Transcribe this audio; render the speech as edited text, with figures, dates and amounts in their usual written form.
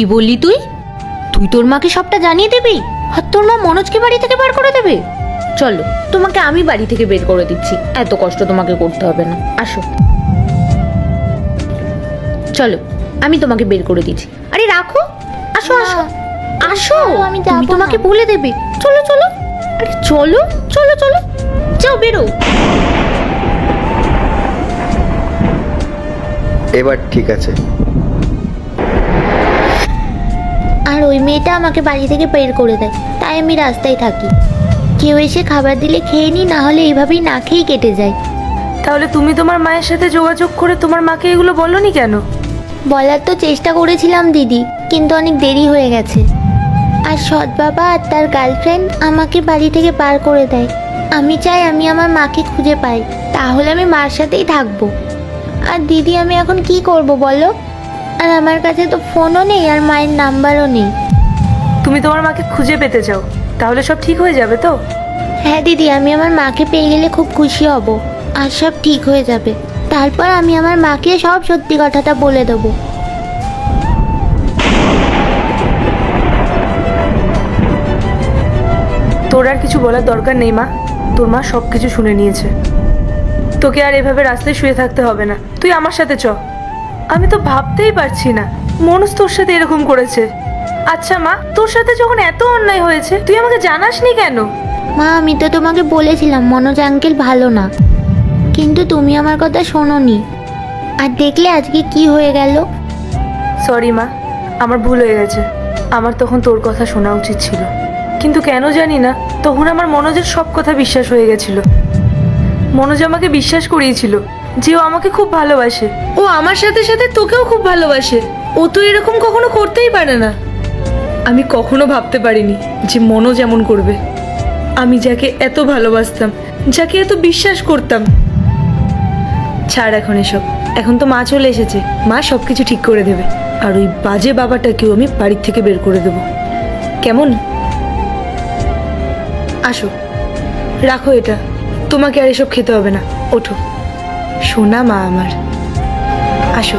কি বললি তুই? তুই তোর মাকে সবটা জানিয়ে দিবি আর তোর মা মনোজকে বাড়ি থেকে বের করে দেবে? চলো, তোমাকে আমি বাড়ি থেকে বের করে দিচ্ছি, এত কষ্ট তোমাকে করতে হবে না। আসো, চলো, আমি তোমাকে বের করে দিচ্ছি। আরে রাখো, আসো আসো আসো, আমি তুমি যাবো তোমাকে না। বলে দেবে। চলো চলো, আরে চলো চলো চলো, যাও বেরো। এবার ঠিক আছে। আর ওই মেয়েটা আমাকে বাড়ি থেকে বের করে দেয়, তাই আমি রাস্তায় থাকি। কেউ এসে খাবার দিলে খেয়ে নিই, না হলে এইভাবেই না খেয়েই কেটে যায়। তাহলে তুমি তোমার মায়ের সাথে যোগাযোগ করে তোমার মাকে এগুলো বলনি কেন? বলার তো চেষ্টা করেছিলাম দিদি, কিন্তু অনেক দেরি হয়ে গেছে। আর সৎ বাবা আর তার গার্লফ্রেন্ড আমাকে বাড়ি থেকে বার করে দেয়। আমি চাই আমি আমার মাকে খুঁজে পাই, তাহলে আমি মার সাথেই থাকবো। আর দিদি, আমি এখন কি করব বলো? আর আমার কাছে তো ফোনও নেই আর মায়ের নাম্বারও নেই। তুমি তোমার মাকে খুঁজে পেতে চাও, তাহলে সব ঠিক হয়ে যাবে তো? হ্যাঁ দিদি, আমি আমার মাকে পেয়ে গেলে খুব খুশি হব, আর সব ঠিক হয়ে যাবে। তারপর আমি আমার মাকে সব সত্যি কথাটা বলে দেবো। তোর আর কিছু বলার দরকার নেই মা, তোর মা সব কিছু শুনে নিয়েছে। তোকে আর এভাবে রাস্তায় শুয়ে থাকতে হবে না, তুই আমার সাথে চ। আমি তো ভাবতেই পারছি না মনোজ তোর সাথে এরকম করেছে। আচ্ছা মা, তোর সাথে যখন এত অন্যায় হয়েছে তুই আমাকে জানাসনি কেন? মা, আমি তো তোমাকে বলেছিলাম মনোজ আঙ্কেল ভালো না, কিন্তু তুমি আমার কথা শোনোনি। আর দেখলে আজকে কি হয়ে গেল। সরি মা, আমার ভুল হয়ে গেছে। আমার তখন তোর কথা শোনা উচিত ছিল, কিন্তু কেন জানি না তখন আমার মনোজের সব কথা বিশ্বাস হয়ে গেছিল। মনোজ আমাকে বিশ্বাস করিয়েছিল যে ও আমাকে খুব ভালোবাসে, ও আমার সাথে সাথে তোকেও খুব ভালোবাসে। ও তো এরকম কখনো করতেই পারে না। আমি কখনো ভাবতে পারিনি যে মনোজ এমন করবে। আমি যাকে এত ভালোবাসতাম, যাকে এত বিশ্বাস করতাম। ছাড় এখন এসব, এখন তো মা চলে এসেছে, মা সব কিছু ঠিক করে দেবে। আর ওই বাজে বাবাটাকেও আমি বাড়ির থেকে বের করে দেব, কেমন? আসো, রাখো এটা, তোমাকে আর এসব খেতে হবে না। ওঠো, সোনা মা আমার, আসো।